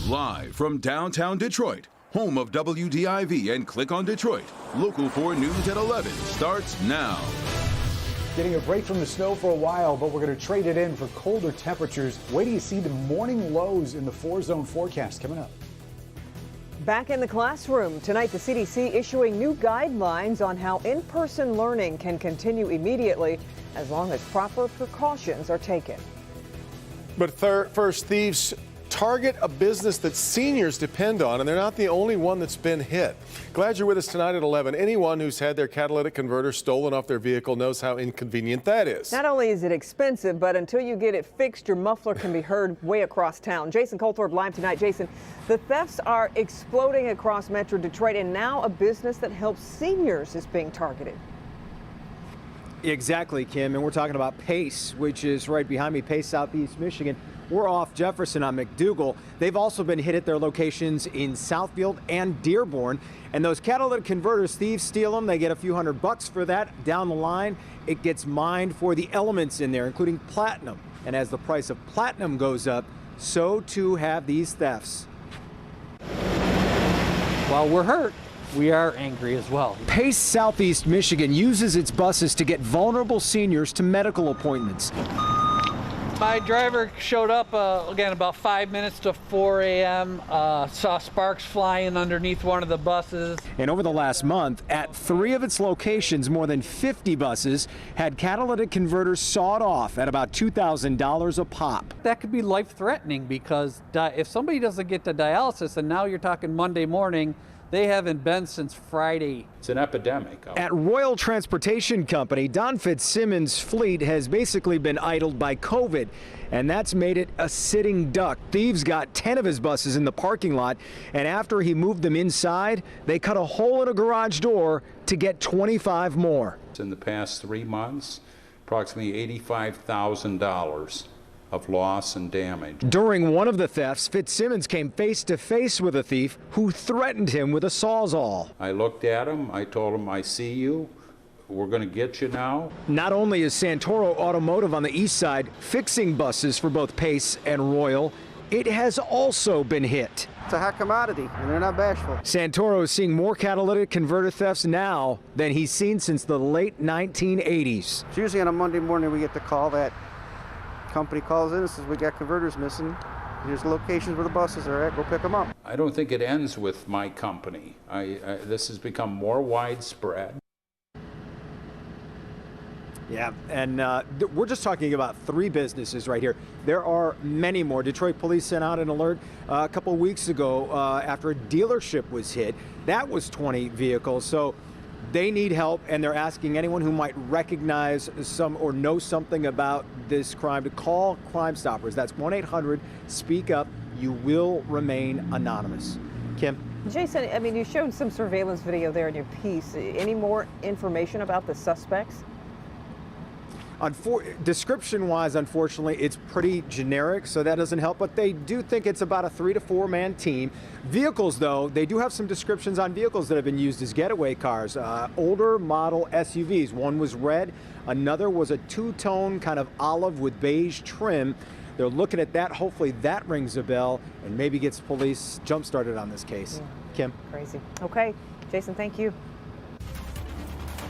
Live from downtown Detroit, home of WDIV and Click on Detroit, Local 4 News at 11 starts now. Getting a break from the snow for a while, but we're going to trade it in for colder temperatures. Wait till you see the morning lows in the 4-zone forecast coming up. Back in the classroom tonight, the CDC issuing new guidelines on how in-person learning can continue immediately as long as proper precautions are taken. But first, thieves target a business that seniors depend on, and they're not the only one that's been hit. Glad you're with us tonight at 11. Anyone who's had their catalytic converter stolen off their vehicle knows how inconvenient that is. Not only is it expensive, but until you get it fixed, your muffler can be heard way across town. Jason Colthorpe live tonight. Jason, the thefts are exploding across Metro Detroit, and now a business that helps seniors is being targeted. Exactly, Kim, and we're talking about Pace, which is right behind me, Pace, Southeast Michigan. We're off Jefferson on McDougal. They've also been hit at their locations in Southfield and Dearborn. And those catalytic converters, thieves steal them. They get a few $100 for that. Down the line, it gets mined for the elements in there, including platinum. And as the price of platinum goes up, so too have these thefts. While we're hurt, we are angry as well. Pace Southeast Michigan uses its buses to get vulnerable seniors to medical appointments. My driver showed up again about 5 minutes to 4 a.m. Saw sparks flying underneath one of the buses. And over the last month, at 3 of its locations, more than 50 buses had catalytic converters sawed off at about $2,000 a pop. That could be life-threatening because if somebody doesn't get to dialysis, and now you're talking Monday morning, they haven't been since Friday. It's an epidemic. At Royal Transportation Company, Don Fitzsimmons' fleet has basically been idled by COVID, and that's made it a sitting duck. Thieves got 10 of his buses in the parking lot, and after he moved them inside, they cut a hole in a garage door to get 25 more. In the past 3 months, approximately $85,000 of loss and damage. During one of the thefts, Fitzsimmons came face to face with a thief who threatened him with a sawzall. I looked at him, I told him, I see you, we're going to get you now. Not only is Santoro Automotive on the east side fixing buses for both Pace and Royal, it has also been hit. It's a hot commodity, and they're not bashful. Santoro is seeing more catalytic converter thefts now than he's seen since the late 1980s. It's usually on a Monday morning we get the call that company calls in and says we got converters missing. Here's locations where the buses are at. Go pick them up. I don't think it ends with my company. This has become more widespread. Yeah, and we're just talking about 3 businesses right here. There are many more. Detroit police sent out an alert a couple of weeks ago after a dealership was hit. That was 20 vehicles. So they need help, and they're asking anyone who might recognize some or know something about this crime to call Crime Stoppers. That's 1-800-SPEAK UP. You will remain anonymous. Kim? Jason, I mean, you showed some surveillance video there in your piece. Any more information about the suspects? Description-wise, unfortunately, it's pretty generic, so that doesn't help. But they do think it's about a 3 to 4 man team. Vehicles, though, they do have some descriptions on vehicles that have been used as getaway cars. Older model SUVs. One was red. Another was a 2-tone kind of olive with beige trim. They're looking at that. Hopefully that rings a bell and maybe gets police jump-started on this case. Yeah. Kim? Crazy. Okay. Jason, thank you.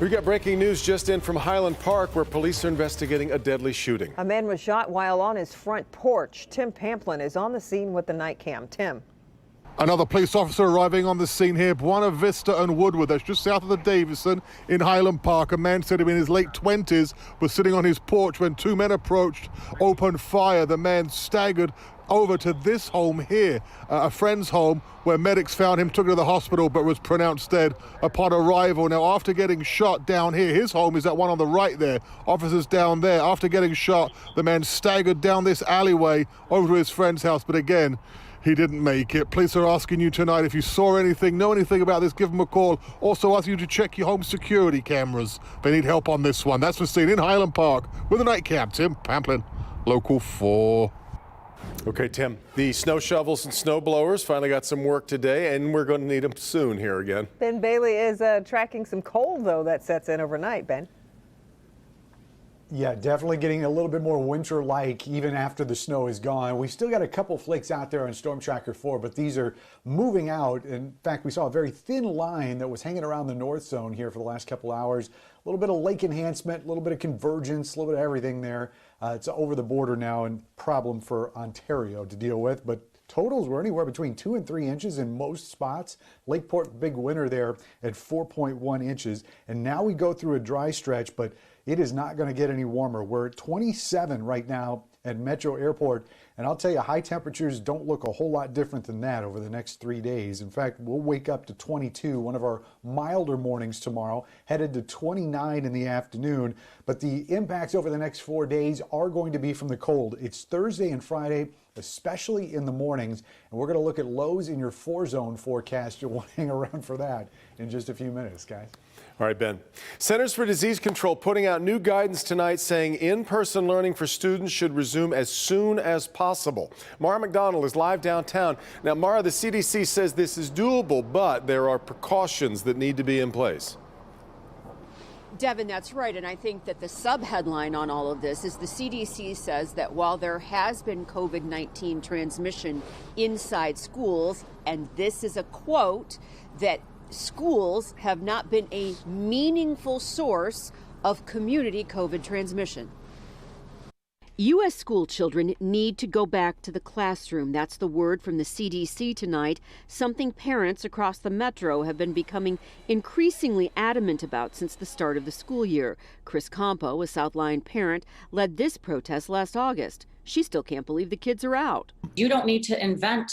We got breaking news just in from Highland Park, where police are investigating a deadly shooting. A man was shot while on his front porch. Tim Pamplin is on the scene with the night cam. Tim. Another police officer arriving on the scene here, Buena Vista and Woodward. That's just south of the Davison in Highland Park. A man said him in his late 20s was sitting on his porch when 2 men approached, opened fire. The man staggered over to this home here, a friend's home, where medics found him, took him to the hospital, but was pronounced dead upon arrival. Now, after getting shot down here, his home is that one on the right there. Officers down there. After getting shot, the man staggered down this alleyway over to his friend's house, but again, he didn't make it. Police are asking you tonight if you saw anything, know anything about this, give them a call. Also ask you to check your home security cameras. They need help on this one. That's the scene in Highland Park with the nightcap. Tim Pamplin, Local 4. Okay, Tim, the snow shovels and snow blowers finally got some work today, and we're going to need them soon here again. Ben Bailey is tracking some cold, though, that sets in overnight, Ben. Yeah, definitely getting a little bit more winter-like even after the snow is gone. We've still got a couple flakes out there on Storm Tracker 4, but these are moving out. In fact, we saw a very thin line that was hanging around the north zone here for the last couple hours. A little bit of lake enhancement, a little bit of convergence, a little bit of everything there. It's over the border now and problem for Ontario to deal with, but totals were anywhere between 2 and 3 inches in most spots. Lakeport, big winner there at 4.1 inches. And now we go through a dry stretch, but it is not going to get any warmer. We're at 27 right now at Metro Airport. And I'll tell you, high temperatures don't look a whole lot different than that over the next 3 days. In fact, we'll wake up to 22, one of our milder mornings tomorrow, headed to 29 in the afternoon. But the impacts over the next 4 days are going to be from the cold. It's Thursday and Friday, especially in the mornings. And we're going to look at lows in your 4-zone forecast. You'll want to hang around for that in just a few minutes, guys. All right, Ben. Centers for Disease Control putting out new guidance tonight saying in-person learning for students should resume as soon as possible. Mara McDonald is live downtown. Now, Mara, the CDC says this is doable, but there are precautions that need to be in place. Devin, that's right. And I think that the sub-headline on all of this is the CDC says that while there has been COVID-19 transmission inside schools, and this is a quote, that schools have not been a meaningful source of community COVID transmission. U.S. school children need to go back to the classroom. That's the word from the CDC tonight, something parents across the metro have been becoming increasingly adamant about since the start of the school year. Chris Campo, a South Lyon parent, led this protest last August. She still can't believe the kids are out. You don't need to invent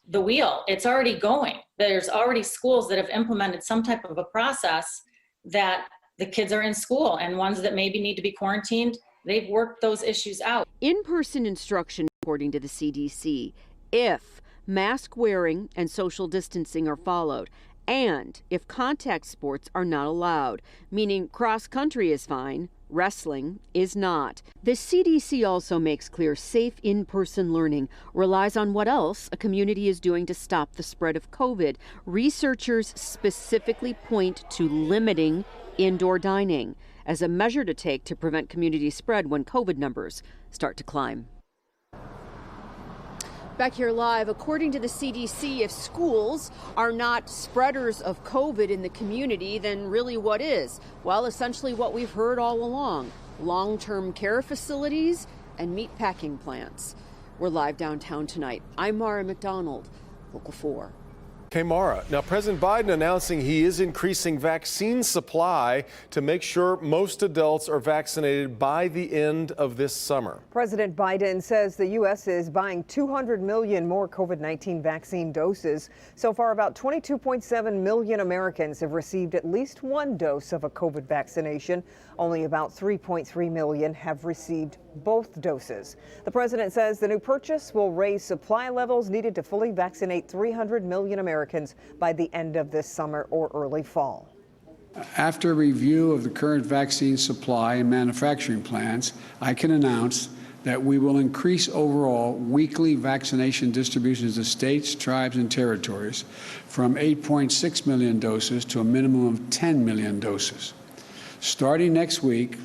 the wheel. It's already going. There's already schools that have implemented some type of a process that the kids are in school, and ones that maybe need to be quarantined, they've worked those issues out. In-person instruction, according to the CDC, if mask wearing and social distancing are followed, and if contact sports are not allowed, meaning cross country is fine, wrestling is not. The CDC also makes clear safe in-person learning relies on what else a community is doing to stop the spread of COVID. Researchers specifically point to limiting indoor dining as a measure to take to prevent community spread when COVID numbers start to climb. Back here live, according to the CDC, if schools are not spreaders of COVID in the community, then really what is? Well, essentially what we've heard all along, long-term care facilities and meat packing plants. We're live downtown tonight. I'm Mara McDonald, Local 4. Okay, Mara. Now, President Biden announcing he is increasing vaccine supply to make sure most adults are vaccinated by the end of this summer. President Biden says the U.S. is buying 200 million more COVID-19 vaccine doses. So far, about 22.7 million Americans have received at least one dose of a COVID vaccination. Only about 3.3 million have received both doses. The president says the new purchase will raise supply levels needed to fully vaccinate 300 million Americans by the end of this summer or early fall. After review of the current vaccine supply and manufacturing plans, I can announce that we will increase overall weekly vaccination distributions to states, tribes, and territories from 8.6 million doses to a minimum of 10 million doses. Starting next week,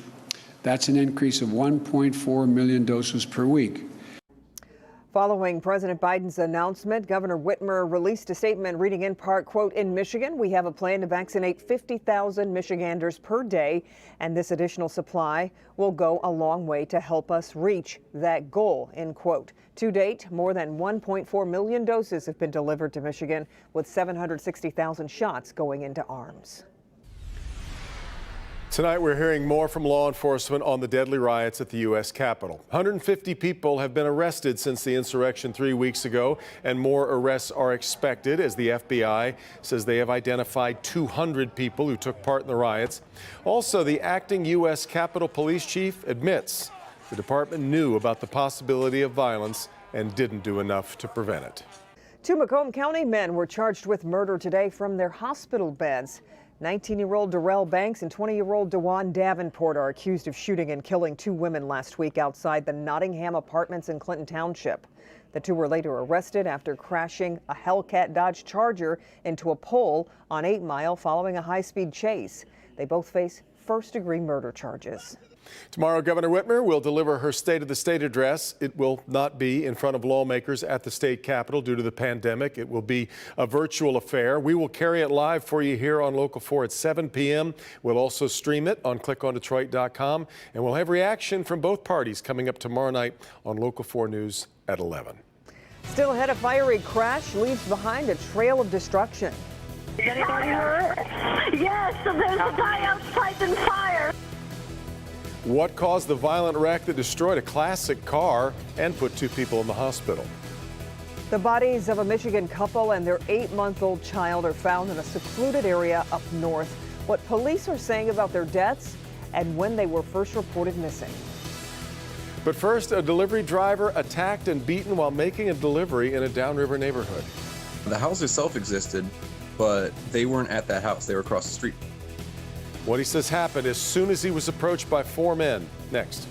that's an increase of 1.4 million doses per week. Following President Biden's announcement, Governor Whitmer released a statement reading in part, quote, "In Michigan, we have a plan to vaccinate 50,000 Michiganders per day, and this additional supply will go a long way to help us reach that goal," end quote. To date, more than 1.4 million doses have been delivered to Michigan, with 760,000 shots going into arms. Tonight, we're hearing more from law enforcement on the deadly riots at the U.S. Capitol. 150 people have been arrested since the insurrection 3 weeks ago, and more arrests are expected as the FBI says they have identified 200 people who took part in the riots. Also, the acting U.S. Capitol Police Chief admits the department knew about the possibility of violence and didn't do enough to prevent it. 2 Macomb County men were charged with murder today from their hospital beds. 19-year-old Darrell Banks and 20-year-old DeJuan Davenport are accused of shooting and killing 2 women last week outside the Nottingham Apartments in Clinton Township. The 2 were later arrested after crashing a Hellcat Dodge Charger into a pole on 8 Mile following a high-speed chase. They both face first-degree murder charges. Tomorrow, Governor Whitmer will deliver her State of the State address. It will not be in front of lawmakers at the state capitol due to the pandemic. It will be a virtual affair. We will carry it live for you here on Local 4 at 7 p.m. We'll also stream it on clickondetroit.com, and we'll have reaction from both parties coming up tomorrow night on Local 4 News at 11. Still ahead, a fiery crash leaves behind a trail of destruction. Is anybody hurt? Yes, there's a guy outside in fire. What caused the violent wreck that destroyed a classic car and put 2 people in the hospital? The bodies of a Michigan couple and their 8-month-old child are found in a secluded area up north. What police are saying about their deaths and when they were first reported missing. But first, a delivery driver attacked and beaten while making a delivery in a downriver neighborhood. The house itself existed, but they weren't at that house. They were across the street. What he says happened as soon as he was approached by 4 men. Next.